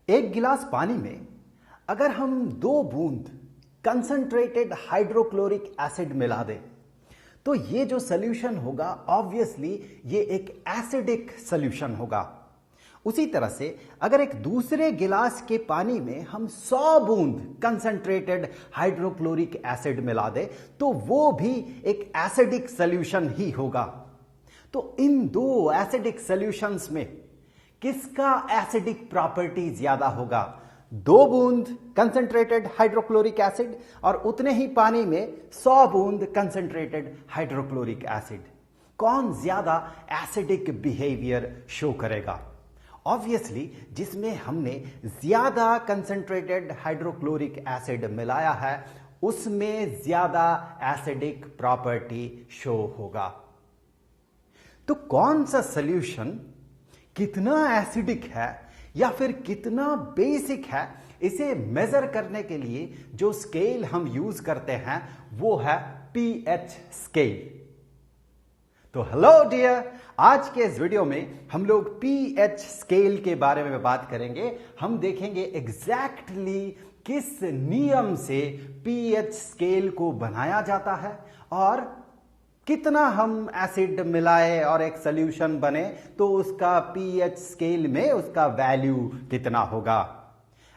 एक गिलास पानी में अगर हम 2 बूंद कंसंट्रेटेड हाइड्रोक्लोरिक एसिड मिला दें तो ये जो सॉल्यूशन होगा ऑब्वियसली ये एक एसिडिक सॉल्यूशन होगा। उसी तरह से अगर एक दूसरे गिलास के पानी में हम 100 बूंद कंसंट्रेटेड हाइड्रोक्लोरिक एसिड मिला दें तो वो भी एक एसिडिक सॉल्यूशन ही होगा। तो इन दो एसिडिक सॉल्यूशंस में किसका एसिडिक प्रॉपर्टी ज्यादा होगा? 2 बूंद कंसंट्रेटेड हाइड्रोक्लोरिक एसिड और उतने ही पानी में 100 बूंद कंसंट्रेटेड हाइड्रोक्लोरिक एसिड, कौन ज्यादा एसिडिक बिहेवियर शो करेगा? ऑब्वियसली जिसमें हमने ज्यादा कंसंट्रेटेड हाइड्रोक्लोरिक एसिड मिलाया है उसमें ज्यादा एसिडिक प्रॉपर्टी शो होगा। तो कौन सा सॉल्यूशन कितना एसिडिक है या फिर कितना बेसिक है, इसे मेजर करने के लिए जो स्केल हम यूज करते हैं वो है पीएच स्केल। तो हेलो डियर, आज के इस वीडियो में हम लोग पीएच स्केल के बारे में बात करेंगे। हम देखेंगे एग्जैक्टली किस नियम से पीएच स्केल को बनाया जाता है और कितना हम एसिड मिलाए और एक सॉल्यूशन बने तो उसका पीएच स्केल में उसका वैल्यू कितना होगा।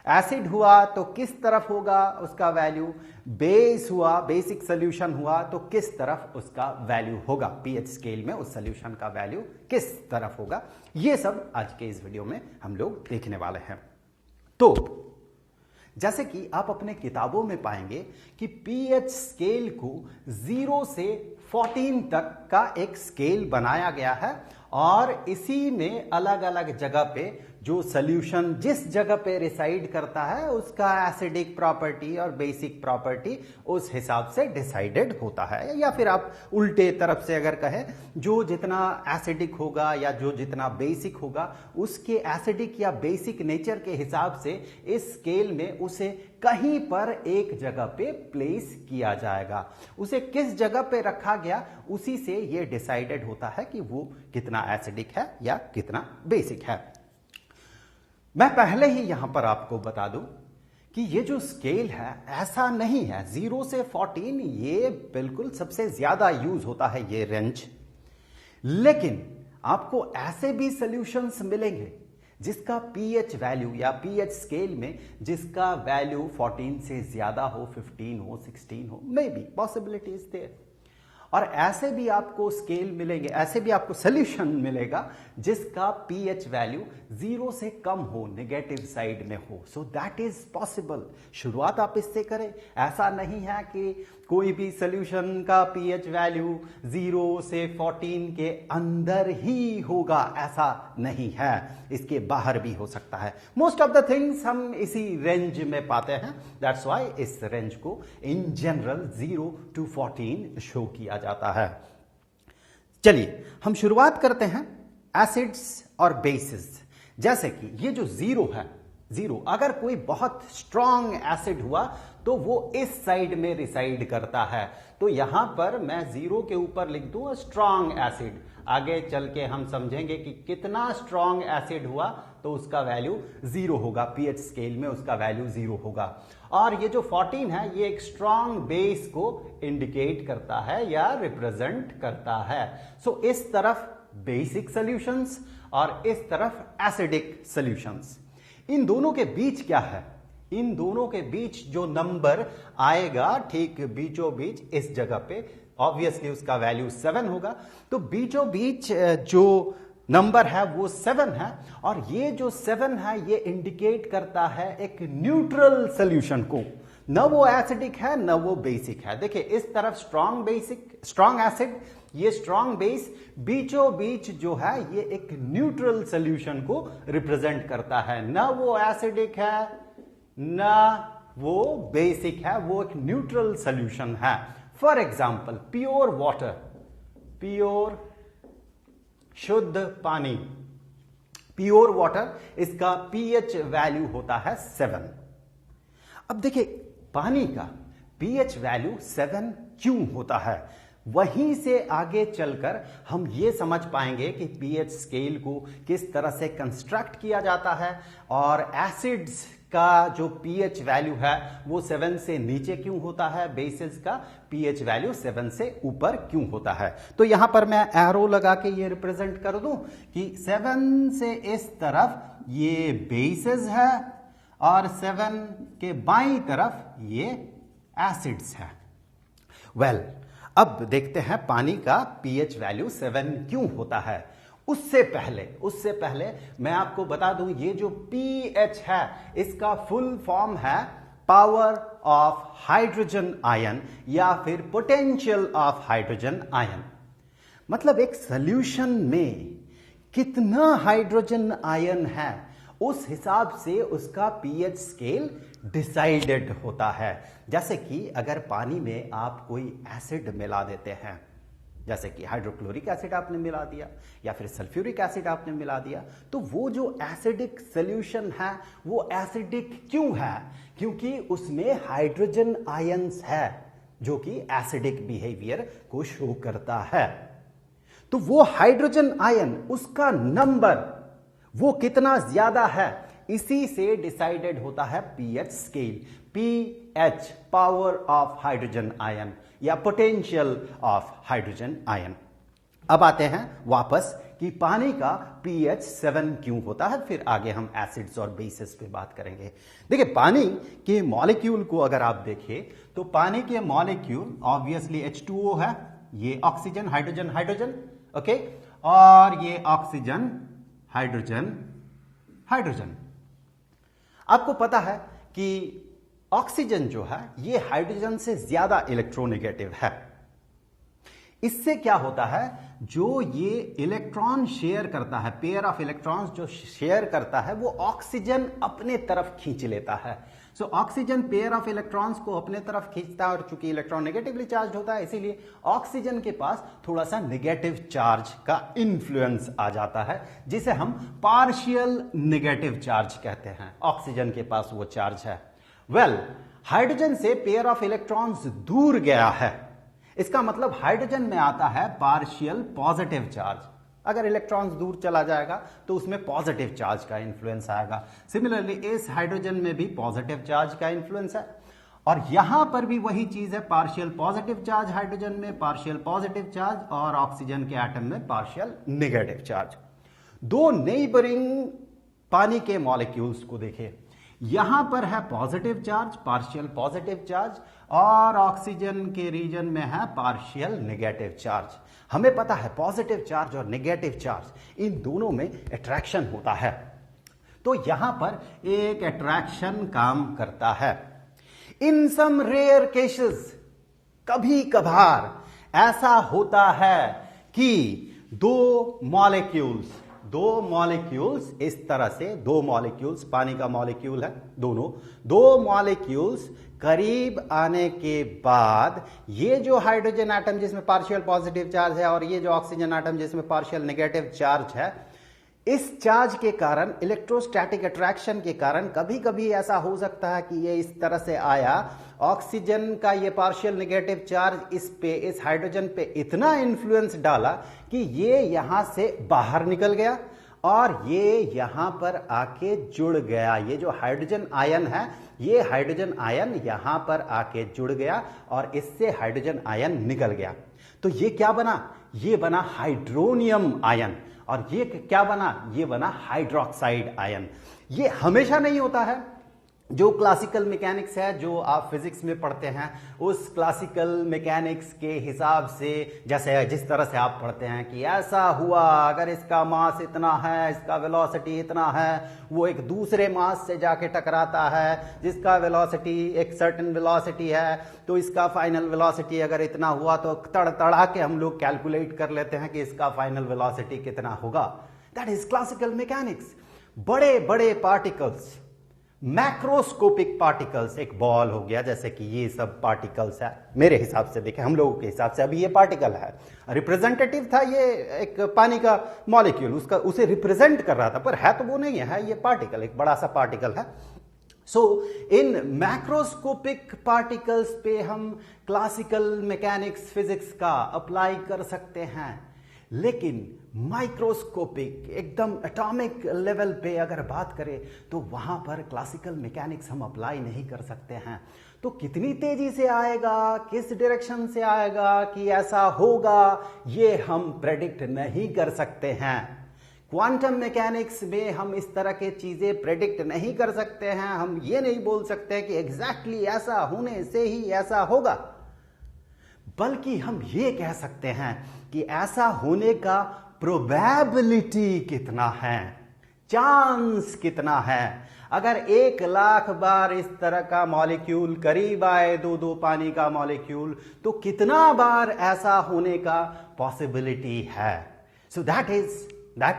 एसिड हुआ तो किस तरफ होगा उसका वैल्यू, बेस हुआ बेसिक सॉल्यूशन हुआ तो किस तरफ उसका वैल्यू होगा, पीएच स्केल में उस सॉल्यूशन का वैल्यू किस तरफ होगा। ये सब आज के इस वीडियो में हम लोग देखने वाले हैं। तो जैसे कि आप अपने किताबों में पाएंगे कि पीएच स्केल को 0 से 14 तक का एक स्केल बनाया गया है और इसी में अलग अलग जगह पे जो सॉल्यूशन जिस जगह पे रिसाइड करता है उसका एसिडिक प्रॉपर्टी और बेसिक प्रॉपर्टी उस हिसाब से डिसाइडेड होता है। या फिर आप उल्टे तरफ से अगर कहें, जो जितना एसिडिक होगा या जो जितना बेसिक होगा उसके एसिडिक या बेसिक नेचर के हिसाब से इस स्केल में उसे कहीं पर एक जगह पे प्लेस किया जाएगा। उसे किस जगह पे रखा गया उसी से यह डिसाइडेड होता है कि वो कितना एसिडिक है या कितना बेसिक है। मैं पहले ही यहां पर आपको बता दूं कि ये जो स्केल है ऐसा नहीं है 0 से 14, ये बिल्कुल सबसे ज्यादा यूज होता है ये रेंज। लेकिन आपको ऐसे भी सॉल्यूशंस मिलेंगे जिसका पीएच वैल्यू या पीएच स्केल में जिसका वैल्यू 14 से ज्यादा हो, 15 हो, 16 हो, मे बी पॉसिबिलिटीज देयर। और ऐसे भी आपको स्केल मिलेंगे, ऐसे भी आपको सॉल्यूशन मिलेगा जिसका पीएच वैल्यू 0 से कम हो, नेगेटिव साइड में हो। सो दैट इज पॉसिबल। शुरुआत आप इससे करें। ऐसा नहीं है कि कोई भी सॉल्यूशन का पीएच वैल्यू 0 से 14 के अंदर ही होगा, ऐसा नहीं है, इसके बाहर भी हो सकता है। मोस्ट ऑफ द थिंग्स हम इसी रेंज में पाते हैं। दैट्स व्हाई इस रेंज को इन जनरल 0 to 14 शो किया जाता है। चलिए हम शुरुआत करते हैं एसिड्स और बेसिस। जैसे कि ये जो 0 है, 0 अगर कोई बहुत स्ट्रॉन्ग एसिड हुआ तो वो इस साइड में रिसाइड करता है। तो यहां पर मैं 0 के ऊपर लिख दूं स्ट्रॉन्ग एसिड। आगे चल के हम समझेंगे कि कितना स्ट्रॉन्ग एसिड हुआ तो उसका वैल्यू 0 होगा, पीएच स्केल में उसका वैल्यू 0 होगा। और ये जो 14 है ये एक स्ट्रॉन्ग बेस को इंडिकेट करता है या रिप्रेजेंट करता है। सो इस तरफ बेसिक सॉल्यूशंस और इस तरफ एसिडिक सॉल्यूशंस। इन दोनों के बीच क्या है? इन दोनों के बीच जो नंबर आएगा ठीक बीचों बीच इस जगह पे ऑब्वियसली उसका वैल्यू 7 होगा। तो बीचों बीच जो नंबर है वो 7 है और ये जो 7 है ये इंडिकेट करता है एक न्यूट्रल सॉल्यूशन को। न वो एसिडिक है न वो बेसिक है। देखिए इस तरफ स्ट्रॉन्ग एसिड, ये स्ट्रॉन्ग बेस, बीचों बीच जो है ये एक न्यूट्रल सॉल्यूशन को रिप्रेजेंट करता है। न वो एसिडिक है न वो बेसिक है, वो एक न्यूट्रल सॉल्यूशन है। For example pure water, pure शुद्ध पानी, प्योर वाटर, इसका पीएच वैल्यू होता है 7। अब देखिए पानी का पीएच वैल्यू 7 क्यों होता है? वहीं से आगे चलकर हम ये समझ पाएंगे कि पीएच स्केल को किस तरह से कंस्ट्रक्ट किया जाता है और एसिड्स का जो पीएच वैल्यू है वो 7 से नीचे क्यों होता है, बेसिस का पीएच वैल्यू 7 से ऊपर क्यों होता है। तो यहां पर मैं एरो लगा के ये रिप्रेजेंट कर दूं कि 7 से इस तरफ ये बेसिस है और 7 के बाईं तरफ ये एसिड्स है। वेल, अब देखते हैं पानी का पीएच वैल्यू 7 क्यों होता है। उससे पहले मैं आपको बता दूं, ये जो पीएच है इसका फुल फॉर्म है पावर ऑफ हाइड्रोजन आयन या फिर पोटेंशियल ऑफ हाइड्रोजन आयन। मतलब एक सॉल्यूशन में कितना हाइड्रोजन आयन है उस हिसाब से उसका पीएच स्केल डिसाइडेड होता है। जैसे कि अगर पानी में आप कोई एसिड मिला देते हैं, जैसे कि हाइड्रोक्लोरिक एसिड आपने मिला दिया या फिर सल्फ्यूरिक एसिड आपने मिला दिया, तो वो जो एसिडिक सॉल्यूशन है वो एसिडिक क्यों है? क्योंकि उसमें हाइड्रोजन आयंस है जो कि एसिडिक बिहेवियर को शो करता है। तो वो हाइड्रोजन आयन, उसका नंबर वो कितना ज्यादा है, इसी से डिसाइडेड होता है pH scale. PH power of hydrogen ion या पोटेंशियल ऑफ हाइड्रोजन आयन। अब आते हैं वापस कि पानी का पीएच 7 क्यों होता है, फिर आगे हम एसिड्स और बेसिस पे बात करेंगे। देखिए, पानी के मॉलिक्यूल को अगर आप देखें तो पानी के मॉलिक्यूल ऑब्वियसली H2O है, ये ऑक्सीजन हाइड्रोजन हाइड्रोजन, ओके, और ये ऑक्सीजन हाइड्रोजन हाइड्रोजन। आपको पता है कि ऑक्सीजन जो है ये हाइड्रोजन से ज्यादा इलेक्ट्रोनेगेटिव है। इससे क्या होता है, जो ये इलेक्ट्रॉन शेयर करता है, पेयर ऑफ इलेक्ट्रॉन्स जो शेयर करता है, वो ऑक्सीजन अपने तरफ खींच लेता है। So oxygen pair of electrons को अपने तरफ खींचता है और चूंकि इलेक्ट्रॉन नेगेटिवली चार्ज होता है, इसीलिए ऑक्सीजन के पास थोड़ा सा नेगेटिव चार्ज का इन्फ्लुएंस आ जाता है, जिसे हम पार्शियल नेगेटिव चार्ज कहते हैं। ऑक्सीजन के पास वो चार्ज है। वेल, हाइड्रोजन से पेयर ऑफ इलेक्ट्रॉन्स दूर गया है, इसका मतलब हाइड्रोजन में आता है पार्शियल पॉजिटिव चार्ज। अगर इलेक्ट्रॉन्स दूर चला जाएगा तो उसमें पॉजिटिव चार्ज का इन्फ्लुएंस आएगा। सिमिलरली इस हाइड्रोजन में भी पॉजिटिव चार्ज का इन्फ्लुएंस है और यहां पर भी वही चीज है, पार्शियल पॉजिटिव चार्ज हाइड्रोजन में, पार्शियल पॉजिटिव चार्ज, और ऑक्सीजन के एटम में पार्शियल नेगेटिव चार्ज। दो नेबरिंग पानी के मॉलिक्यूल्स को देखें, यहां पर है positive charge, partial positive charge, और ऑक्सीजन के रीजन में है पार्शियल नेगेटिव चार्ज। हमें पता है पॉजिटिव चार्ज और नेगेटिव चार्ज इन दोनों में अट्रैक्शन होता है, तो यहां पर एक अट्रैक्शन काम करता है। इन सम रेयर केसेस, कभी कभार ऐसा होता है कि दो मॉलिक्यूल्स इस तरह से, दो मॉलिक्यूल्स, पानी का मॉलिक्यूल है, दो मॉलिक्यूल्स करीब आने के बाद ये जो हाइड्रोजन एटम जिसमें पार्शियल पॉजिटिव चार्ज है और ये जो ऑक्सीजन एटम जिसमें पार्शियल नेगेटिव चार्ज है, इस चार्ज के कारण, इलेक्ट्रोस्टैटिक अट्रैक्शन के कारण कभी कभी ऐसा हो सकता है कि ये इस तरह से आया, ऑक्सीजन का ये पार्शियल नेगेटिव चार्ज इस हाइड्रोजन पे इतना इन्फ्लुएंस डाला कि ये यहां से बाहर निकल गया और ये यहां पर आके जुड़ गया। ये जो हाइड्रोजन आयन है, ये हाइड्रोजन आयन यहां पर आके जुड़ गया और इससे हाइड्रोजन आयन निकल गया। तो ये क्या बना? ये बना हाइड्रोनियम आयन, और ये क्या बना? ये बना हाइड्रोक्साइड आयन। ये हमेशा नहीं होता है। जो क्लासिकल मैकेनिक्स है, जो आप फिजिक्स में पढ़ते हैं, उस क्लासिकल मैकेनिक्स के हिसाब से, जैसे जिस तरह से आप पढ़ते हैं कि ऐसा हुआ, अगर इसका मास इतना है, इसका वेलोसिटी इतना है, वो एक दूसरे मास से जाके टकराता है जिसका वेलोसिटी एक सर्टेन वेलोसिटी है, तो इसका फाइनल वेलोसिटी अगर इतना हुआ तो तड़तड़ा के हम लोग कैलकुलेट कर लेते हैं कि इसका फाइनल वेलोसिटी कितना होगा। That is classical mechanics. बड़े बड़े पार्टिकल्स, मैक्रोस्कोपिक पार्टिकल्स, एक बॉल हो गया, जैसे कि ये सब पार्टिकल्स है, मेरे हिसाब से देखें, हम लोगों के हिसाब से अभी ये पार्टिकल है, रिप्रेजेंटेटिव था, ये एक पानी का मॉलिक्यूल, उसे रिप्रेजेंट कर रहा था, पर है तो वो नहीं है, ये पार्टिकल, एक बड़ा सा पार्टिकल है। सो इन मैक्रोस्कोपिक पार्टिकल्स पे हम क्लासिकल मैकेनिक्स फिजिक्स का अप्लाई कर सकते हैं, लेकिन माइक्रोस्कोपिक एकदम एटॉमिक लेवल पे अगर बात करें तो वहां पर क्लासिकल मैकेनिक्स हम अप्लाई नहीं कर सकते हैं। तो कितनी तेजी से आएगा, किस डायरेक्शन से आएगा, कि ऐसा होगा, ये हम प्रेडिक्ट नहीं कर सकते हैं। क्वांटम मैकेनिक्स में हम इस तरह के चीजें प्रेडिक्ट नहीं कर सकते हैं। हम ये नहीं बोल सकते कि एग्जैक्टली ऐसा होने से ही ऐसा होगा, बल्कि हम ये कह सकते हैं कि ऐसा होने का प्रोबेबिलिटी कितना है, चांस कितना है। अगर 1,00,000 बार इस तरह का मॉलिक्यूल करीब आए, दो पानी का मॉलिक्यूल, तो कितना बार ऐसा होने का पॉसिबिलिटी है। सो that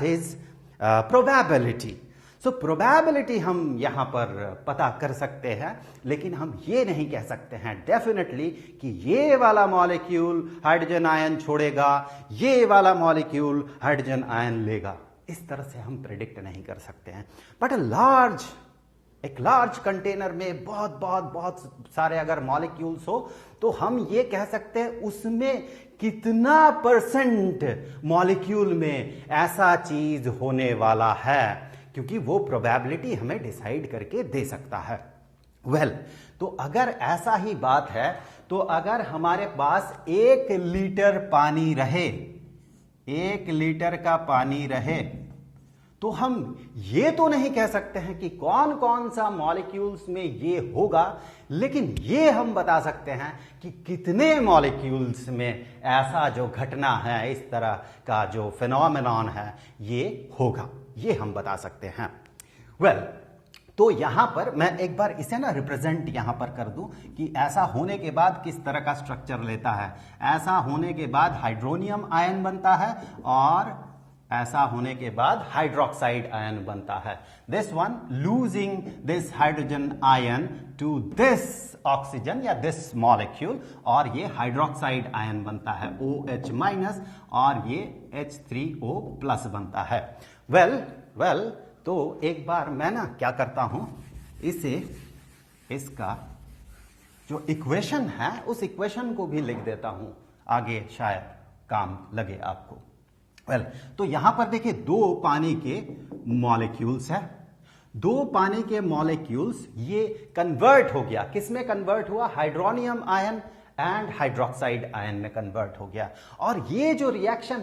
is probability. So probability हम यहां पर पता कर सकते हैं, लेकिन हम ये नहीं कह सकते हैं डेफिनेटली कि ये वाला मॉलिक्यूल हाइड्रोजन आयन छोड़ेगा, ये वाला मॉलिक्यूल हाइड्रोजन आयन लेगा। इस तरह से हम प्रेडिक्ट नहीं कर सकते हैं। बट एक लार्ज कंटेनर में बहुत सारे अगर मॉलिक्यूल्स हो तो हम ये कह सकते हैं उसमें कितना परसेंट मॉलिक्यूल में ऐसा चीज होने वाला है, क्योंकि वो प्रोबेबिलिटी हमें डिसाइड करके दे सकता है। तो अगर ऐसा ही बात है, तो अगर हमारे पास 1 लीटर पानी रहे, 1 लीटर का पानी रहे, तो हम ये तो नहीं कह सकते हैं कि कौन कौन सा मॉलिक्यूल्स में ये होगा, लेकिन ये हम बता सकते हैं कि कितने मॉलिक्यूल्स में ऐसा जो घटना है, इस तरह का जो फिनोमेनॉन है, ये होगा। ये हम बता सकते हैं। तो यहां पर मैं एक बार इसे ना रिप्रेजेंट यहां पर कर दूं कि ऐसा होने के बाद किस तरह का स्ट्रक्चर लेता है। ऐसा होने के बाद हाइड्रोनियम आयन बनता है और ऐसा होने के बाद हाइड्रोक्साइड आयन बनता है। This one losing this hydrogen ion to this oxygen या दिस मॉलिक्यूल, और ये हाइड्रोक्साइड आयन बनता है OH- और ये H3O+ बनता है। तो एक बार मैं ना क्या करता हूं, इसका जो इक्वेशन है उस इक्वेशन को भी लिख देता हूं, आगे शायद काम लगे आपको। तो यहां पर देखिए 2 पानी के मॉलिक्यूल्स है। 2 पानी के मॉलिक्यूल्स ये कन्वर्ट हो गया, किसमें कन्वर्ट हुआ, hydronium ion and hydroxide ion में कन्वर्ट हो गया। और ये जो रिएक्शन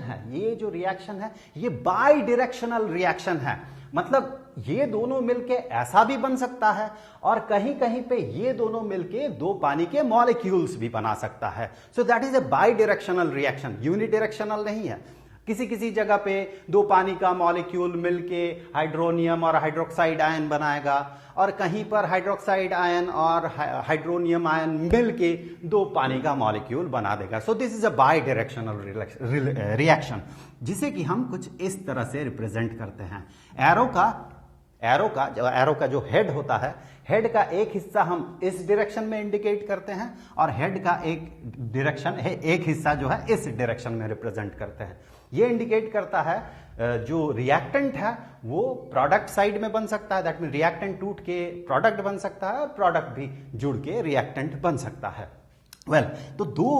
है ये बाई डायरेक्शनल रिएक्शन है। मतलब ये दोनों मिलके ऐसा भी बन सकता है, और कहीं कहीं पे ये दोनों मिलके 2 पानी के मॉलिक्यूल्स भी बना सकता है। सो that is a by directional reaction, unidirectional नहीं है। किसी जगह पे 2 पानी का मॉलिक्यूल मिलके हाइड्रोनियम और हाइड्रोक्साइड आयन बनाएगा, और कहीं पर हाइड्रोक्साइड आयन और हाइड्रोनियम आयन मिलके 2 पानी का मॉलिक्यूल बना देगा। So this is a by directional reaction, जिसे कि हम कुछ इस तरह से रिप्रेजेंट करते हैं। एरो का जो हेड होता है, हेड का एक हिस्सा हम इस डायरेक्शन में इंडिकेट करते हैं, और हेड का एक हिस्सा जो है इस डायरेक्शन में रिप्रेजेंट करते हैं। ये इंडिकेट करता है जो रिएक्टेंट है वो प्रोडक्ट साइड में बन सकता है, दैट मीन रिएक्टेंट टूट के प्रोडक्ट बन सकता है, और प्रोडक्ट भी जुड़ के रिएक्टेंट बन सकता है। तो 2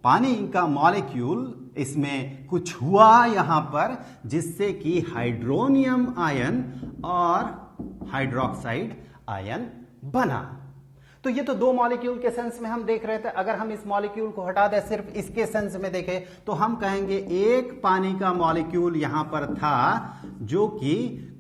पानी का मॉलिक्यूल इसमें कुछ हुआ यहां पर, जिससे कि हाइड्रोनियम आयन और हाइड्रोक्साइड आयन बना। तो ये तो 2 मॉलिक्यूल के सेंस में हम देख रहे थे। अगर हम इस मॉलिक्यूल को हटा दें, सिर्फ इसके सेंस में देखें, तो हम कहेंगे एक पानी का मॉलिक्यूल यहां पर था जो कि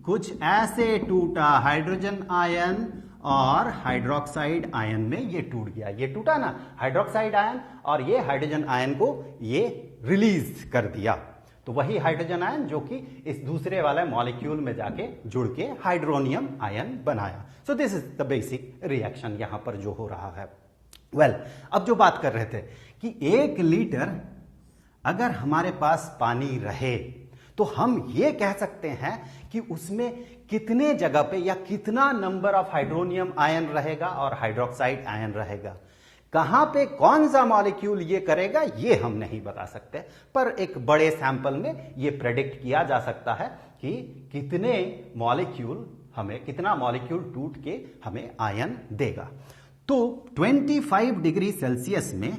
कुछ ऐसे टूटा, हाइड्रोजन आयन और हाइड्रोक्साइड आयन में ये टूट गया। ये टूटा ना हाइड्रोक्साइड आयन, और ये हाइड्रोजन आयन को ये रिलीज कर दिया। तो वही हाइड्रोजन आयन जो कि इस दूसरे वाले मॉलिक्यूल में जाके जुड़ के हाइड्रोनियम आयन बनाया। So this is the basic reaction यहां पर जो हो रहा है। अब जो बात कर रहे थे कि 1 लीटर अगर हमारे पास पानी रहे, तो हम ये कह सकते हैं कि उसमें कितने जगह पे या कितना नंबर ऑफ हाइड्रोनियम आयन रहेगा और हाइड्रोक्साइड आयन रहेगा। कहां पे कौन सा मॉलिक्यूल ये करेगा ये हम नहीं बता सकते, पर एक बड़े सैंपल में ये प्रेडिक्ट किया जा सकता है कि कितने मॉलिक्यूल हमें कितना मॉलिक्यूल टूट के हमें आयन देगा। तो 25 डिग्री सेल्सियस में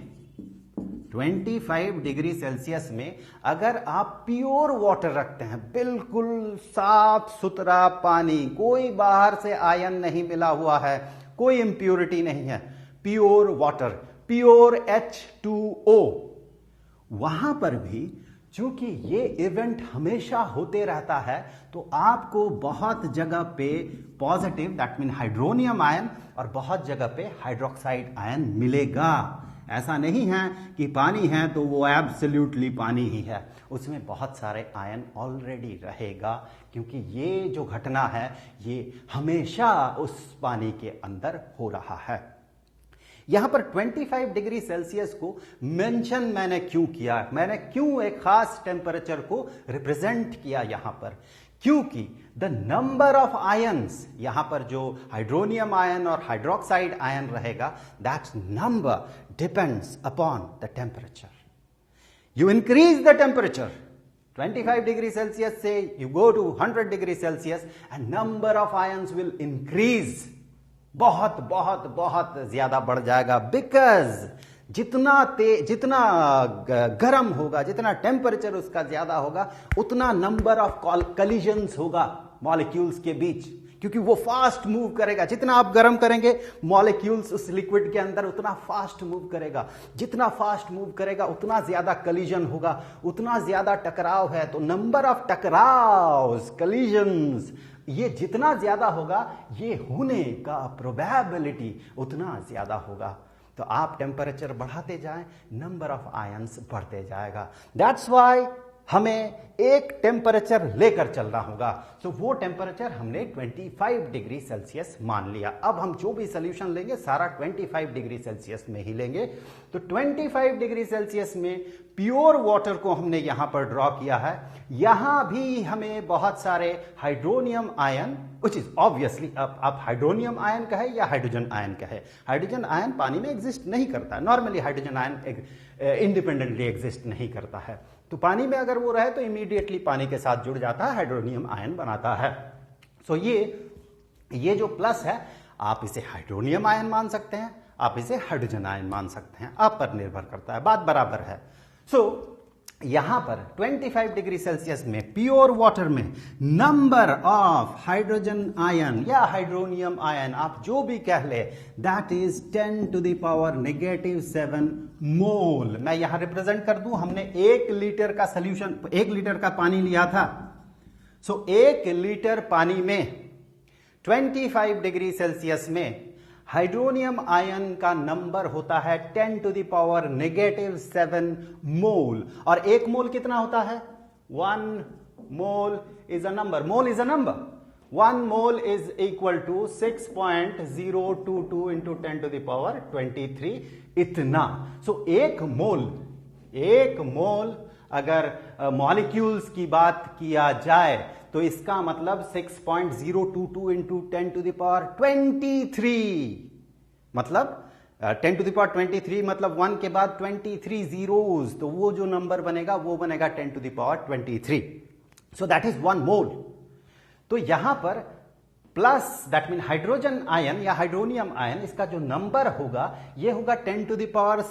25 डिग्री सेल्सियस में अगर आप प्योर वाटर रखते हैं, बिल्कुल साफ सुथरा पानी, कोई बाहर से आयन नहीं मिला हुआ है, कोई इंप्योरिटी नहीं है, प्योर वाटर, प्योर H2O, वहां पर भी चूंकि ये इवेंट हमेशा होते रहता है तो आपको बहुत जगह पे positive that mean hydronium ion और बहुत जगह पे हाइड्रोक्साइड आयन मिलेगा। ऐसा नहीं है कि पानी है तो वो एब्सोल्युटली पानी ही है, उसमें बहुत सारे आयन ऑलरेडी रहेगा, क्योंकि ये जो घटना है ये हमेशा उस पानी के अंदर हो रहा है। यहां पर 25 डिग्री सेल्सियस को मेंशन मैंने क्यों किया, मैंने क्यों एक खास टेम्परेचर को रिप्रेजेंट किया यहां पर, क्योंकि द नंबर ऑफ आयंस, यहां पर जो हाइड्रोनियम आयन और हाइड्रोक्साइड आयन रहेगा, that number depends upon the temperature. You increase the temperature 25 degree Celsius से you go to 100 degree Celsius and number of ions will increase, बहुत बहुत बहुत ज्यादा बढ़ जाएगा, बिकॉज जितना गर्म होगा, जितना टेम्परेचर उसका ज्यादा होगा, उतना नंबर ऑफ कलिजन्स होगा मॉलिक्यूल्स के बीच, क्योंकि वो फास्ट मूव करेगा। जितना आप गर्म करेंगे मॉलिक्यूल्स उस लिक्विड के अंदर, उतना फास्ट मूव करेगा, जितना फास्ट मूव करेगा उतना ज्यादा कलिजन होगा, उतना ज्यादा टकराव है, तो नंबर ऑफ टकराव कलिजन्स ये जितना ज्यादा होगा, ये होने का प्रोबेबिलिटी उतना ज्यादा होगा। तो आप टेम्परेचर बढ़ाते जाएं, नंबर ऑफ आयंस बढ़ते जाएगा। दैट्स व्हाई हमें एक टेम्परेचर लेकर चलना होगा। तो वो टेम्परेचर हमने 25 डिग्री सेल्सियस मान लिया। अब हम जो भी सोल्यूशन लेंगे सारा 25 डिग्री सेल्सियस में ही लेंगे। तो 25 डिग्री सेल्सियस में प्योर वाटर को हमने यहां पर ड्रॉ किया है। यहां भी हमें बहुत सारे hydronium ion, which is obviously आप हाइड्रोनियम आयन कहे या हाइड्रोजन आयन कहे, हाइड्रोजन आयन पानी में एग्जिस्ट नहीं करता है। Normally hydrogen ion independently exist नहीं करता है, तो पानी में अगर वो रहे तो इमीडिएटली पानी के साथ जुड़ जाता है, हाइड्रोनियम आयन बनाता है। सो ये जो प्लस है, आप इसे हाइड्रोनियम आयन मान सकते हैं, आप इसे हाइड्रोजन आयन मान सकते हैं, आप पर निर्भर करता है, बात बराबर है। सो यहां पर 25 डिग्री सेल्सियस में प्योर वाटर में नंबर ऑफ हाइड्रोजन आयन या हाइड्रोनियम आयन, आप जो भी कह ले, that is 10 to the power -7 मोल। मैं यहां रिप्रेजेंट कर दूं, हमने 1 लीटर का सोल्यूशन, 1 लीटर का पानी लिया था। सो 1 लीटर पानी में 25 डिग्री सेल्सियस में हाइड्रोनियम आयन का नंबर होता है 10 to the power -7 मोल। और 1 मोल कितना होता है? 1 mole is a number, mole is a number, 1 mole is equal to 6.022 into 10 to the power 23, इतना। सो 1 मोल अगर मॉलिक्यूल्स की बात किया जाए तो इसका मतलब 6.022 इंटू 10 to the power 23, मतलब 10 to the power 23 मतलब 1 के बाद 23 zeros, तो वो जो नंबर बनेगा वो बनेगा 10 to the power 23। So that is 1 मोल। तो यहां पर plus that mean hydrogen ion या हाइड्रोनियम आयन, इसका जो नंबर होगा ये होगा 10 to the power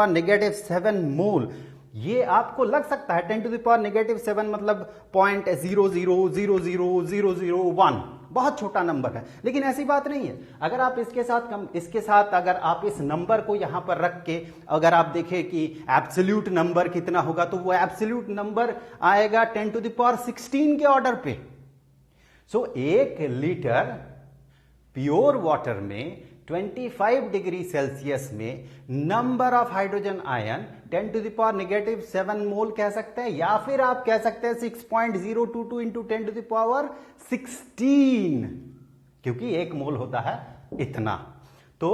-7 मोल। ये आपको लग सकता है 10 to the power -7 मतलब 0.0000001, बहुत छोटा नंबर है, लेकिन ऐसी बात नहीं है। अगर आप इसके साथ अगर आप इस नंबर को यहां पर रख के अगर आप देखें कि एब्सोल्यूट नंबर कितना होगा, तो वो एब्सोल्यूट नंबर आएगा 10 to the power 16 के ऑर्डर पे। सो 1 लीटर प्योर वाटर में 25 डिग्री सेल्सियस में number of hydrogen ion 10 to the power -7 मोल कह सकते हैं, या फिर आप कह सकते हैं 6.022 इंटू 10 to the power 16, क्योंकि 1 मोल होता है इतना। तो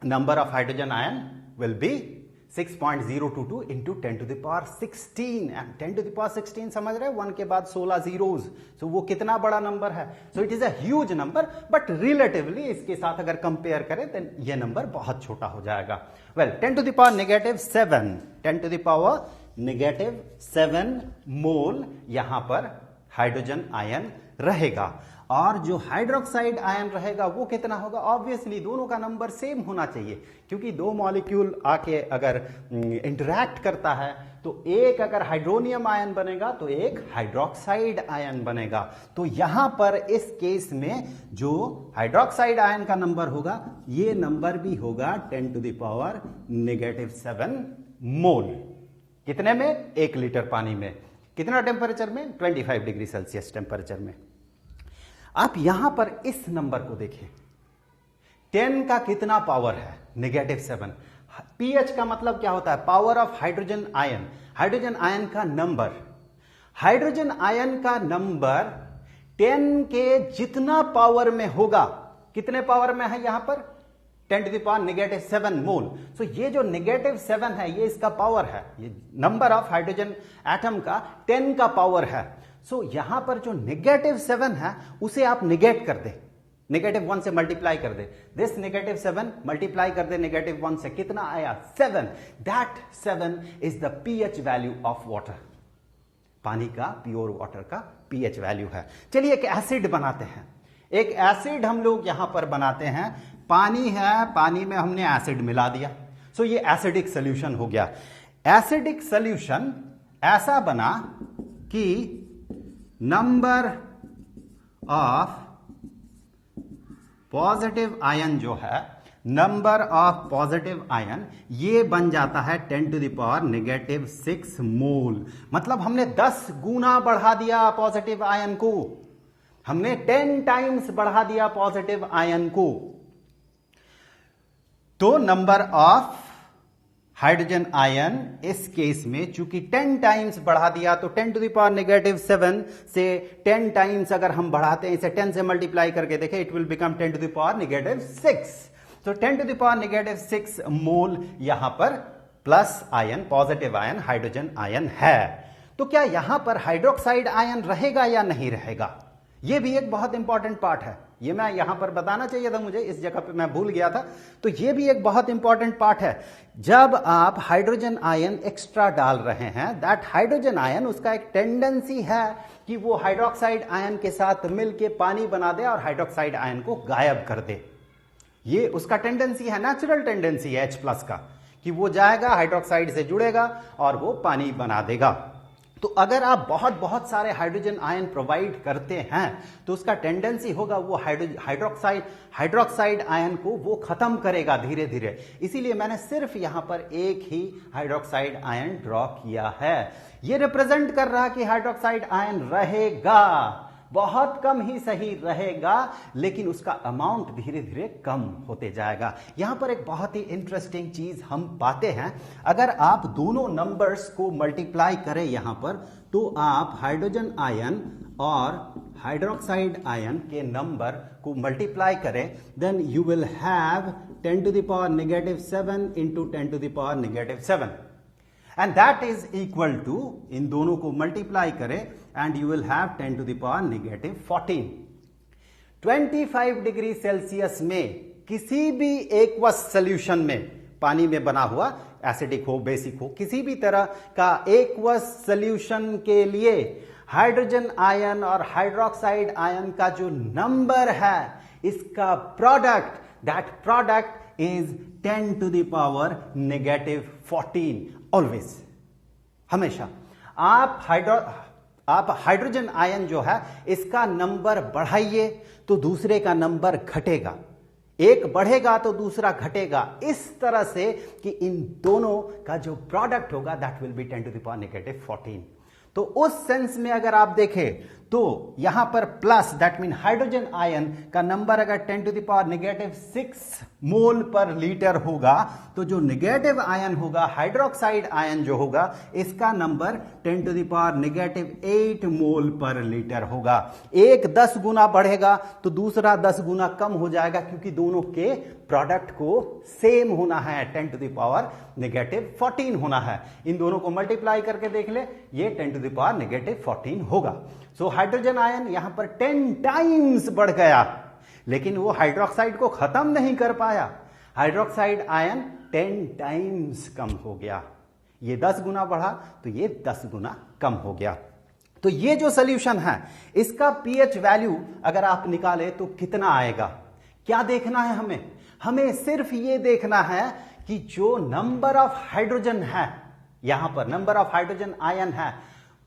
number of hydrogen ion will be 6.022 into 10 to the power 16, and 10 to the power 16 समझ रहे हैं, 1 के बाद 16 zeros, सो वो कितना बड़ा नंबर है। So it is a huge number, but relatively इसके साथ अगर कंपेयर करें तो ये नंबर बहुत छोटा हो जाएगा। Well 10 to the power -7, 10 to the power -7 मोल यहां पर हाइड्रोजन आयन रहेगा। और जो हाइड्रोक्साइड आयन रहेगा वो कितना होगा? ऑब्वियसली दोनों का नंबर सेम होना चाहिए, क्योंकि दो मॉलिक्यूल आके अगर इंटरैक्ट करता है तो एक अगर हाइड्रोनियम आयन बनेगा तो एक हाइड्रोक्साइड आयन बनेगा। तो यहां पर इस केस में जो हाइड्रोक्साइड आयन का नंबर होगा ये नंबर भी होगा 10⁻⁻7 मोल। कितने में? 1 लीटर पानी में। कितना टेम्परेचर में? 25 डिग्री सेल्सियस टेम्परेचर में। आप यहां पर इस नंबर को देखें, 10 का कितना पावर है? -7। पीएच का मतलब क्या होता है? Power of hydrogen ion. Hydrogen ion का नंबर, हाइड्रोजन आयन का नंबर 10 के जितना पावर में होगा, कितने पावर में है यहां पर? 10⁻⁻7 मोल। सो ये जो -7 है ये इसका पावर है, ये नंबर ऑफ हाइड्रोजन एटम का 10 का पावर है। सो यहां पर जो -7 है उसे आप निगेट कर दे, -1 से मल्टीप्लाई कर दे। दिस -7 मल्टीप्लाई कर दे -1 से, कितना आया? 7। That 7 is the pH value of water. पानी का, प्योर वाटर का पीएच वैल्यू है। चलिए एक एसिड बनाते हैं। एक एसिड हम लोग यहां पर बनाते हैं। पानी है, पानी में हमने एसिड मिला दिया, सो ये एसिडिक सोल्यूशन हो गया। एसिडिक सोल्यूशन ऐसा बना कि नंबर ऑफ पॉजिटिव आयन जो है, नंबर ऑफ पॉजिटिव आयन ये बन जाता है 10⁻⁻6 मोल। मतलब हमने 10 गुना बढ़ा दिया पॉजिटिव आयन को, हमने 10 टाइम्स बढ़ा दिया पॉजिटिव आयन को। तो नंबर ऑफ हाइड्रोजन आयन इस केस में चूंकि 10 टाइम्स बढ़ा दिया, तो 10⁻⁻7 से 10 टाइम्स अगर हम बढ़ाते हैं, इसे 10 से मल्टीप्लाई करके देखें, इट विल बिकम 10⁻⁻6। तो 10⁻⁻6 मोल यहां पर plus ion, positive ion, hydrogen ion है। तो क्या यहां पर हाइड्रोक्साइड आयन रहेगा या नहीं रहेगा? यह भी एक बहुत इंपॉर्टेंट पार्ट है। ये मैं यहां पर बताना चाहिए था मुझे, इस जगह पे मैं भूल गया था। तो ये भी एक बहुत इंपॉर्टेंट पार्ट है। जब आप हाइड्रोजन आयन एक्स्ट्रा डाल रहे हैं, दैट हाइड्रोजन आयन, उसका एक टेंडेंसी है कि वो हाइड्रोक्साइड आयन के साथ मिलके पानी बना दे और हाइड्रोक्साइड आयन को गायब कर दे। ये उसका टेंडेंसी है, नेचुरल टेंडेंसी है H+ का, कि वो जाएगा हाइड्रोक्साइड से जुड़ेगा और वो पानी बना देगा। तो अगर आप बहुत सारे हाइड्रोजन आयन प्रोवाइड करते हैं तो उसका टेंडेंसी होगा वो हाइड्रोक्साइड आयन को वो खत्म करेगा धीरे धीरे। इसीलिए मैंने सिर्फ यहां पर एक ही हाइड्रोक्साइड आयन ड्रॉ किया है। ये रिप्रेजेंट कर रहा कि हाइड्रोक्साइड आयन रहेगा, बहुत कम ही सही रहेगा, लेकिन उसका अमाउंट धीरे धीरे कम होते जाएगा। यहां पर एक बहुत ही इंटरेस्टिंग चीज हम पाते हैं, अगर आप दोनों नंबर्स को मल्टीप्लाई करें यहां पर, तो आप हाइड्रोजन आयन और हाइड्रोक्साइड आयन के नंबर को मल्टीप्लाई करें, then you will have 10⁻⁻7 into 10⁻⁻7 and that is equal to, इन दोनों को मल्टीप्लाई करें and you will have 10⁻⁻14। 25 degree Celsius में किसी भी एक्वस सोल्यूशन में, पानी में बना हुआ, एसिडिक हो, बेसिक हो, किसी भी तरह का एक्वस सोल्यूशन के लिए हाइड्रोजन आयन और हाइड्रोक्साइड आयन का जो नंबर है, इसका product, that product is 10⁻⁻14 always, हमेशा। आप हाइड्रोजन आयन जो है इसका नंबर बढ़ाइए तो दूसरे का नंबर घटेगा, एक बढ़ेगा तो दूसरा घटेगा, इस तरह से कि इन दोनों का जो प्रोडक्ट होगा दैट विल बी 10⁻⁻14। तो उस सेंस में अगर आप देखें तो यहां पर plus, that mean hydrogen ion का नंबर अगर 10⁻�6 मोल पर लीटर होगा, तो जो नेगेटिव आयन होगा, हाइड्रोक्साइड आयन जो होगा, इसका नंबर 10⁻⁸ मोल पर लीटर होगा। एक 10 गुना बढ़ेगा तो दूसरा 10 गुना कम हो जाएगा, क्योंकि दोनों के प्रोडक्ट को सेम होना है, 10⁻⁻14 होना है। इन दोनों को मल्टीप्लाई करके देख ले, ये 10⁻⁻14 होगा। सो हाइड्रोजन आयन यहां पर 10 टाइम्स बढ़ गया, लेकिन वो हाइड्रोक्साइड को खत्म नहीं कर पाया। हाइड्रोक्साइड आयन 10 टाइम्स कम हो गया। ये 10 गुना बढ़ा तो ये 10 गुना कम हो गया। तो ये जो सोल्यूशन है इसका पीएच वैल्यू अगर आप निकाले तो कितना आएगा? क्या देखना है हमें? हमें सिर्फ ये देखना है कि जो नंबर ऑफ हाइड्रोजन है, यहां पर नंबर ऑफ हाइड्रोजन आयन है,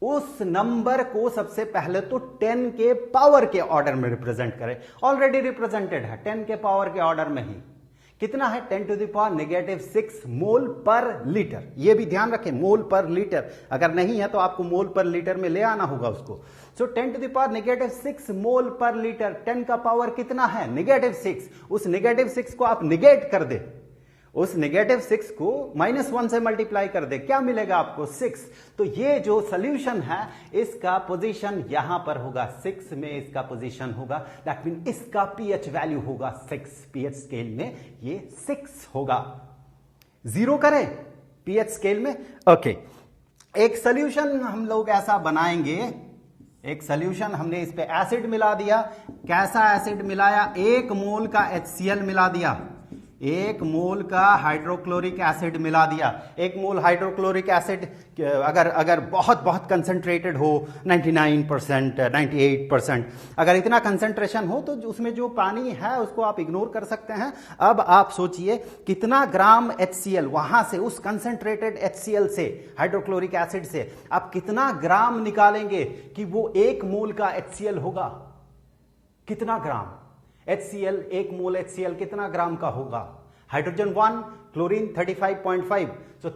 उस नंबर को सबसे पहले तो 10 के पावर के ऑर्डर में रिप्रेजेंट करें। ऑलरेडी रिप्रेजेंटेड है 10 के पावर के ऑर्डर में ही। कितना है? 10 to the power -6 mole per litre. यह भी ध्यान रखें, मोल पर लीटर। अगर नहीं है तो आपको मोल पर लीटर में ले आना होगा उसको। सो 10 to the power -6 mole per litre. 10 का पावर कितना है? -6। उस -6 को आप निगेट कर दे, उस -6 को -1 से मल्टीप्लाई कर दे, क्या मिलेगा आपको? 6। तो ये जो सोल्यूशन है इसका पोजीशन यहां पर होगा 6 में, इसका पोजीशन होगा। दैट मीन इसका पीएच वैल्यू होगा 6। पीएच स्केल में ये 6 होगा। 0 करें पीएच स्केल में। ओके, एक सोल्यूशन हम लोग ऐसा बनाएंगे, एक सोल्यूशन हमने इस पे एसिड मिला दिया। कैसा एसिड मिलाया? 1 मोल का HCl मिला दिया, 1 मोल का हाइड्रोक्लोरिक एसिड मिला दिया। 1 मोल हाइड्रोक्लोरिक एसिड अगर बहुत बहुत कंसंट्रेटेड हो, 99%, 98%, अगर इतना कंसंट्रेशन हो तो उसमें जो पानी है उसको आप इग्नोर कर सकते हैं। अब आप सोचिए कितना ग्राम HCl वहां से, उस कंसंट्रेटेड HCl से, हाइड्रोक्लोरिक एसिड से आप कितना ग्राम निकालेंगे कि वो 1 मोल का HCl होगा? कितना ग्राम HCl? 1 मोल HCl कितना ग्राम का होगा? हाइड्रोजन 1, क्लोरीन 35.5, सो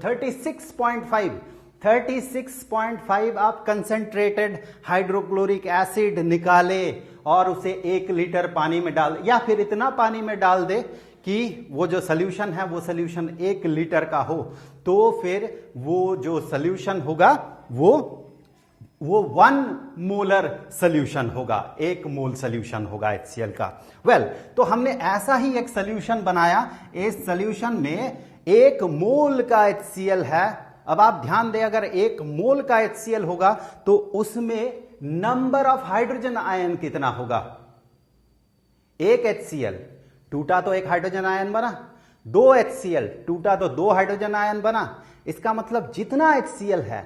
36.5 आप कंसंट्रेटेड हाइड्रोक्लोरिक एसिड निकाले और उसे 1 लीटर पानी में डाल, या फिर इतना पानी में डाल दे कि वो जो सोल्यूशन है वो सोल्यूशन 1 लीटर का हो, तो फिर वो जो सोल्यूशन होगा वो 1 मोलर सोल्यूशन होगा, 1 मोल सोल्यूशन होगा HCl का। तो हमने ऐसा ही एक सोल्यूशन बनाया। इस सोल्यूशन में 1 मोल का HCl है। अब आप ध्यान दें, अगर 1 मोल का HCl होगा तो उसमें नंबर ऑफ हाइड्रोजन आयन कितना होगा? 1 HCl टूटा तो 1 हाइड्रोजन आयन बना, 2 HCl टूटा तो 2 हाइड्रोजन आयन बना। इसका मतलब जितना HCl है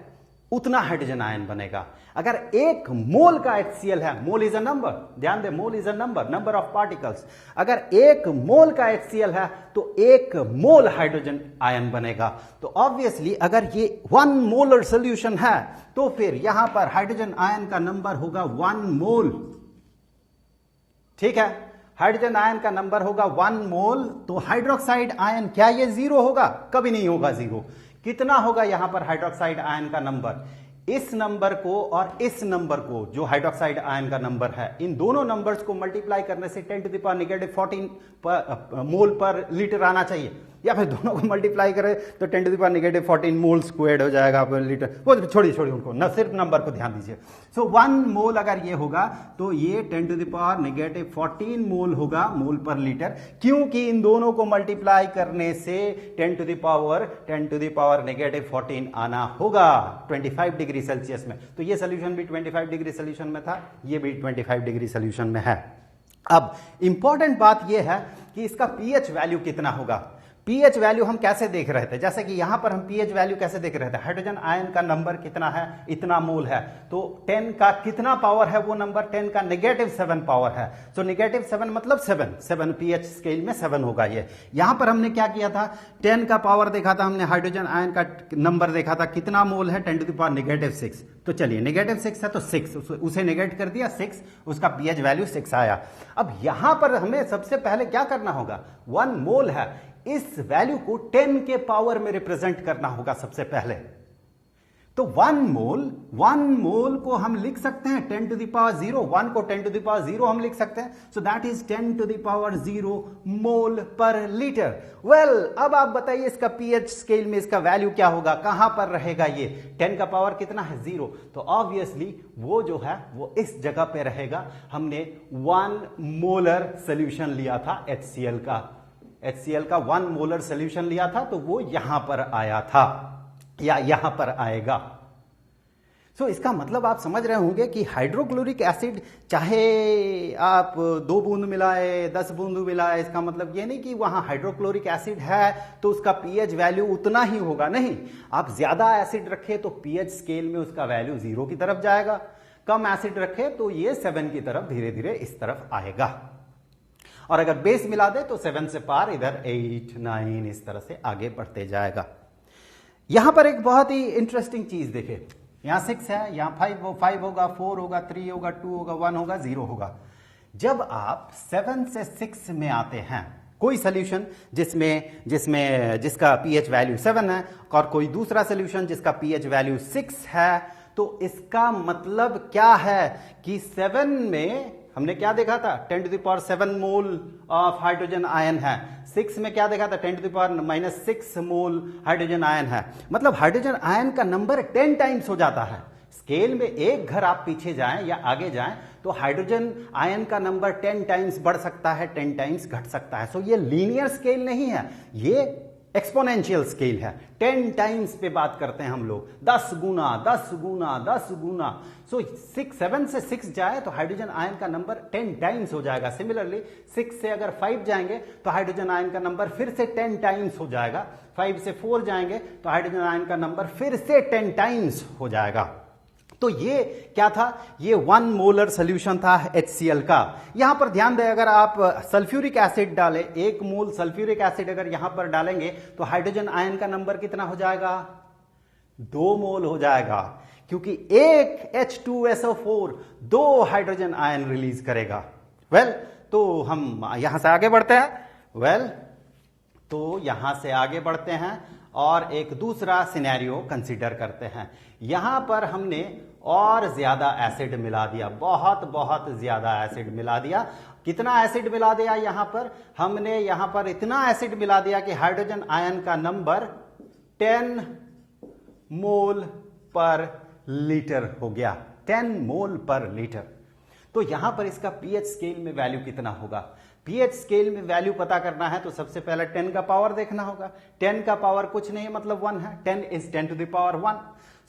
उतना हाइड्रोजन आयन बनेगा। अगर 1 मोल का HCl है, मोल इज अ नंबर, ध्यान दे, mole is a number of particles. अगर 1 मोल का HCl है तो 1 मोल हाइड्रोजन आयन बनेगा। तो ऑब्वियसली अगर ये 1 मोलर सोल्यूशन है तो फिर यहां पर हाइड्रोजन आयन का नंबर होगा 1 मोल। ठीक है, हाइड्रोजन आयन का नंबर होगा 1 मोल। तो हाइड्रोक्साइड आयन, क्या ये 0 होगा? कभी नहीं होगा 0। कितना होगा यहां पर हाइड्रोक्साइड आयन का नंबर? इस नंबर को और इस नंबर को, जो हाइड्रोक्साइड आयन का नंबर है, इन दोनों नंबर्स को मल्टीप्लाई करने से 10 to the power -14 mole per litre आना चाहिए, या फिर दोनों को मल्टीप्लाई करें तो 10 to the power -14 mole squared हो जाएगा पर लीटर। वो छोड़िए उनको, न सिर्फ नंबर को ध्यान दीजिए। सो 1 मोल अगर ये होगा तो ये 10 टू द पावर -14 मोल होगा, मोल पर लीटर, क्योंकि इन दोनों को मल्टीप्लाई करने से 10 टू द पावर -14 आना होगा 25 डिग्री सेल्सियस में। तो ये सोल्यूशन भी 25 डिग्री सोल्यूशन में था, ये भी 25 डिग्री सोल्यूशन में है। अब इंपॉर्टेंट बात यह है कि इसका पीएच वैल्यू कितना होगा। पीएच वैल्यू हम कैसे देख रहे थे? जैसे कि यहां पर हम पीएच वैल्यू कैसे देख रहे थे? हाइड्रोजन आयन का नंबर कितना है? इतना मोल है। तो 10 का कितना पावर है? वो नंबर 10 का -7 पावर है। तो -7 मतलब 7 पीएच स्केल में 7 होगा ये। यहां पर हमने क्या किया था? 10 का पावर देखा था हमने, हाइड्रोजन आयन का नंबर देखा था, कितना मोल है? 10 टू द पावर -6। तो चलिए -6 है तो 6, उसे नेगेट कर दिया, 6, उसका पीएच वैल्यू 6 आया। अब यहां पर हमें सबसे पहले क्या करना होगा? 1 मोल है, इस वैल्यू को 10 के पावर में रिप्रेजेंट करना होगा सबसे पहले। तो 1 मोल को हम लिख सकते हैं 10 टू द पावर 0, 1 को 10 टू द पावर 0 हम लिख सकते हैं। So that is 10 to the power 0 mole per litre. अब आप बताइए इसका पीएच स्केल में इसका वैल्यू क्या होगा? कहां पर रहेगा ये? 10 का पावर कितना है? 0। तो ऑब्वियसली वो जो है वो इस जगह पे रहेगा। हमने 1 मोलर सोल्यूशन लिया था HCl का 1 मोलर सोल्यूशन लिया था, तो वो यहां पर आया था या यहां पर आएगा। सो इसका मतलब आप समझ रहे होंगे कि हाइड्रोक्लोरिक एसिड चाहे आप 2 बूंद मिलाए, 10 बूंद मिलाए, इसका मतलब ये नहीं कि वहां हाइड्रोक्लोरिक एसिड है तो उसका पीएच वैल्यू उतना ही होगा। नहीं, आप ज्यादा एसिड रखें तो पीएच स्केल में उसका वैल्यू 0 की तरफ जाएगा। कम एसिड रखे तो ये 7 की तरफ धीरे धीरे इस तरफ आएगा, और अगर बेस मिला दे तो 7 से पार इधर 8, 9 इस तरह से आगे बढ़ते जाएगा। यहां पर एक बहुत ही इंटरेस्टिंग चीज देखे, यहां 6 है, यहां 5 होगा, 4 होगा, 3 होगा, 2 होगा, 1 होगा, 0 होगा। जब आप 7 से 6 में आते हैं, कोई सोल्यूशन जिसका पीएच वैल्यू 7 है और कोई दूसरा सोल्यूशन जिसका पीएच वैल्यू 6 है, तो इसका मतलब क्या है कि 7 में हमने क्या देखा था, 10⁻⁷ मोल ऑफ हाइड्रोजन आयन है, 6 में क्या देखा था, 10⁻⁻⁶ मोल हाइड्रोजन आयन है। मतलब हाइड्रोजन आयन का नंबर 10 टाइम्स हो जाता है। स्केल में एक घर आप पीछे जाएं या आगे जाएं तो हाइड्रोजन आयन का नंबर 10 टाइम्स बढ़ सकता है, 10 टाइम्स घट सकता है। सो ये लीनियर स्केल नहीं है, ये एक्सपोनेंशियल स्केल है। 10 टाइम्स पे बात करते हैं हम लोग, 10 गुना 10 गुना 10 गुना। सो 7 से 6 जाए तो हाइड्रोजन आयन का नंबर 10 टाइम्स हो जाएगा। सिमिलरली 6 से अगर 5 जाएंगे तो हाइड्रोजन आयन का नंबर फिर से 10 टाइम्स हो जाएगा। 5 से 4 जाएंगे तो हाइड्रोजन आयन का नंबर फिर से 10 टाइम्स हो जाएगा। तो ये क्या था, ये 1 मोलर सोल्यूशन था HCl का। यहां पर ध्यान दें, अगर आप सल्फ्यूरिक एसिड डालें, 1 मोल सल्फ्यूरिक एसिड अगर यहां पर डालेंगे तो हाइड्रोजन आयन का नंबर कितना हो जाएगा, 2 मोल हो जाएगा, क्योंकि एक H2SO4 2 हाइड्रोजन आयन रिलीज करेगा। तो हम यहां से आगे बढ़ते हैं। तो यहां से आगे बढ़ते हैं और एक दूसरा सिनेरियो कंसीडर करते हैं। यहां पर हमने और ज्यादा एसिड मिला दिया, बहुत बहुत ज्यादा एसिड मिला दिया। कितना एसिड मिला दिया यहां पर, हमने यहां पर इतना एसिड मिला दिया कि हाइड्रोजन आयन का नंबर 10 मोल पर लीटर हो गया, 10 मोल पर लीटर। तो यहां पर इसका पीएच स्केल में वैल्यू कितना होगा, पीएच स्केल में वैल्यू पता करना है तो सबसे पहले 10 का पावर देखना होगा। 10 का पावर कुछ नहीं मतलब 1 है, 10 is 10⁻⁻1।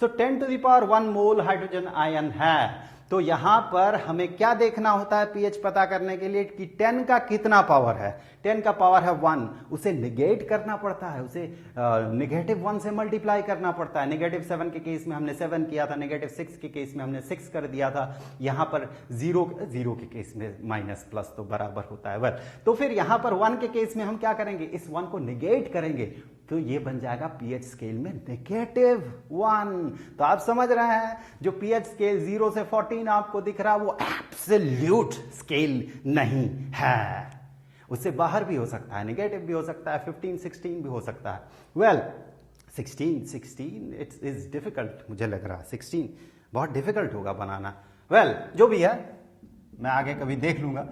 So 10⁻⁻1 mole hydrogen ion है। तो यहां पर हमें क्या देखना होता है पीएच पता करने के लिए कि 10 का कितना पावर है। 10 का पावर है 1, उसे निगेट करना पड़ता है, उसे -1 से मल्टीप्लाई करना पड़ता है। -7 के केस में हमने 7 किया था, -6 के केस में हमने 6 कर दिया था। यहां पर 0 के केस में माइनस प्लस तो बराबर होता है। तो फिर यहां पर 1 के केस में हम क्या करेंगे, इस 1 को निगेट करेंगे तो ये बन जाएगा पीएच स्केल में -1। तो आप समझ रहे हैं जो पीएच स्केल 0 से 14 आपको दिख रहा है वो एब्सोल्यूट स्केल नहीं है, उससे बाहर भी हो सकता है, नेगेटिव भी हो सकता है, 15, 16 भी हो सकता है। 16 इट इज डिफिकल्ट, मुझे लग रहा है 16 बहुत डिफिकल्ट होगा बनाना। जो भी है मैं आगे कभी देख लूंगा।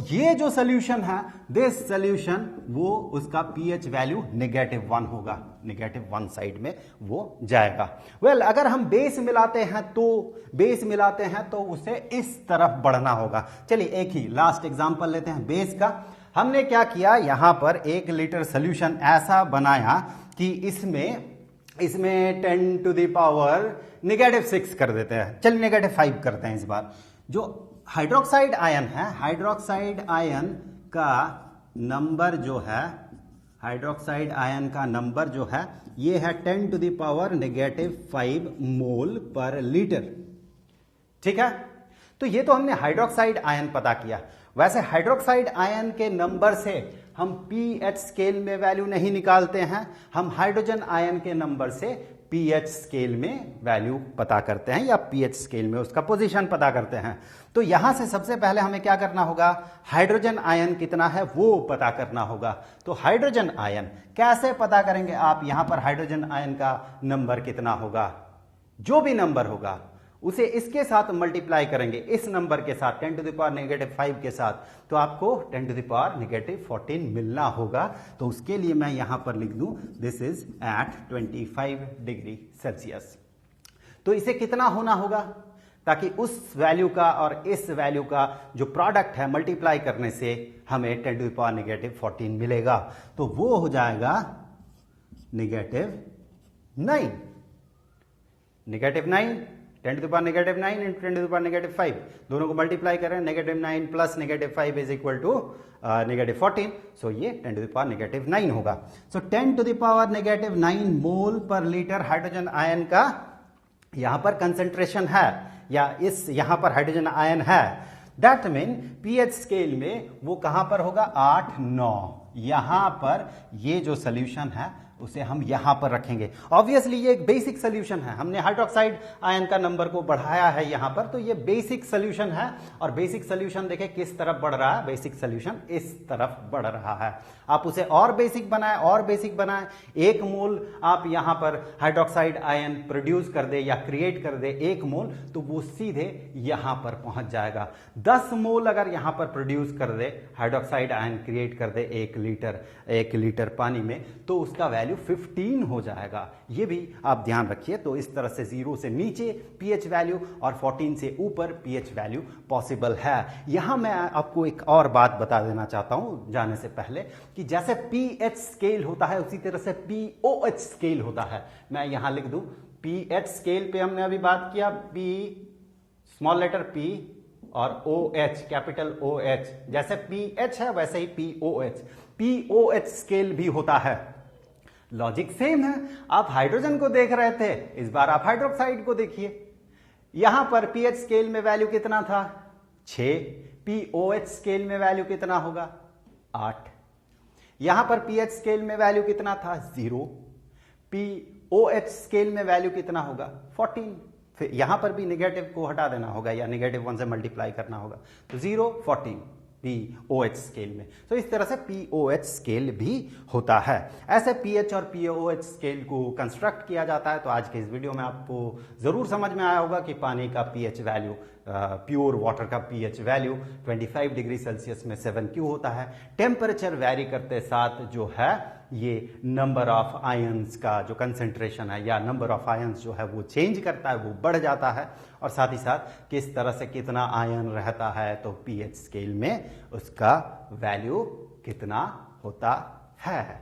ये जो सोल्यूशन है, दिस सोल्यूशन, वो उसका पीएच वैल्यू -1 होगा, -1 साइड में वो जाएगा। अगर हम बेस मिलाते हैं तो उसे इस तरफ बढ़ना होगा। चलिए एक ही लास्ट एग्जांपल लेते हैं बेस का। हमने क्या किया, यहां पर 1 लीटर सोल्यूशन ऐसा बनाया कि इसमें 10⁻⁻6 कर देते हैं। चलिए -5 करते हैं इस बार। जो हाइड्रोक्साइड आयन है, हाइड्रोक्साइड आयन का नंबर जो है ये है 10⁻⁻5 मोल पर लीटर। ठीक है, तो ये तो हमने हाइड्रोक्साइड आयन पता किया। वैसे हाइड्रोक्साइड आयन के नंबर से हम पीएच स्केल में वैल्यू नहीं निकालते हैं, हम हाइड्रोजन आयन के नंबर से पीएच स्केल में वैल्यू पता करते हैं या पीएच स्केल में उसका पोजीशन पता करते हैं। तो यहां से सबसे पहले हमें क्या करना होगा, हाइड्रोजन आयन कितना है वो पता करना होगा। तो हाइड्रोजन आयन कैसे पता करेंगे आप, यहां पर हाइड्रोजन आयन का नंबर कितना होगा, जो भी नंबर होगा उसे इसके साथ मल्टीप्लाई करेंगे, इस नंबर के साथ 10⁻⁻5 के साथ, तो आपको 10⁻⁻14 मिलना होगा। तो उसके लिए मैं यहां पर लिख दूं this is at 25 degree Celsius. तो इसे कितना होना होगा ताकि उस वैल्यू का और इस वैल्यू का जो प्रोडक्ट है मल्टीप्लाई करने से हमें 10⁻⁻14 मिलेगा। तो वो हो जाएगा -9, 10⁻⁹ इंटू 10⁻⁵, दोनों को मल्टीप्लाई करें, -9 प्लस -5 इज इक्वल टू -14। सो ये 10⁻⁹ होगा। सो 10⁻⁹ मोल पर लीटर हाइड्रोजन आयन का यहां पर कंसेंट्रेशन है। या इस यहां पर हाइड्रोजन आयन है, दैट मीन पीएच स्केल में वो कहां पर होगा 8, 9। यहां पर ये जो सोल्यूशन है उसे हम यहां पर रखेंगे। ऑब्वियसली ये एक बेसिक सोल्यूशन है, हमने हाइड्रोक्साइड आयन का नंबर को बढ़ाया है यहां पर, तो ये बेसिक सोल्यूशन है। और बेसिक सोल्यूशन देखें किस तरफ बढ़ रहा है, बेसिक सोल्यूशन इस तरफ बढ़ रहा है। आप उसे और बेसिक बनाए और बेसिक बनाए, 1 मोल आप यहां पर हाइड्रोक्साइड आयन प्रोड्यूस कर दे या क्रिएट कर दे 1 मोल, तो वो सीधे यहां पर पहुंच जाएगा। 10 मोल अगर यहां पर प्रोड्यूस कर दे, हाइड्रोक्साइड आयन क्रिएट कर दे 1 लीटर पानी में, तो उसका वैल्यू 15 हो जाएगा। ये भी आप ध्यान रखिए। तो इस तरह से 0 से नीचे पीएच वैल्यू और 14 से ऊपर पीएच वैल्यू पॉसिबल है। यहां मैं आपको एक और बात बता देना चाहता हूं जाने से पहले, कि जैसे पीएच स्केल होता है उसी तरह से पीओएच स्केल होता है। मैं यहां लिख दूं, पीएच स्केल पे हमने अभी बात किया, पी स्मॉल लेटर पी और OH कैपिटल OH, जैसे पीएच है वैसे ही पीओएच स्केल भी होता है। लॉजिक सेम है। आप हाइड्रोजन को देख रहे थे, इस बार आप हाइड्रोक्साइड को देखिए। यहां पर पीएच स्केल में वैल्यू कितना था 6, पीओएच स्केल में वैल्यू कितना होगा 8। यहां पर पीएच स्केल में वैल्यू कितना था 0, पीओएच स्केल में वैल्यू कितना होगा 14। फिर यहां पर भी निगेटिव को हटा देना होगा या -1 से मल्टीप्लाई करना होगा, तो 0, 14 पीओएच स्केल में। तो इस तरह से पीओएच स्केल भी होता है। ऐसे पीएच और पीओएच स्केल को कंस्ट्रक्ट किया जाता है। तो आज के इस वीडियो में आपको जरूर समझ में आया होगा कि पानी का पीएच वैल्यू, प्योर वाटर का पीएच वैल्यू 25 डिग्री सेल्सियस में 7 क्यों होता है। टेम्परेचर वैरी करते साथ जो है ये नंबर ऑफ आयंस का जो कंसेंट्रेशन है या नंबर ऑफ आयंस जो है वो चेंज करता है, वो बढ़ जाता है। और साथ ही साथ किस तरह से कितना आयन रहता है, तो पीएच स्केल में उसका वैल्यू कितना होता है।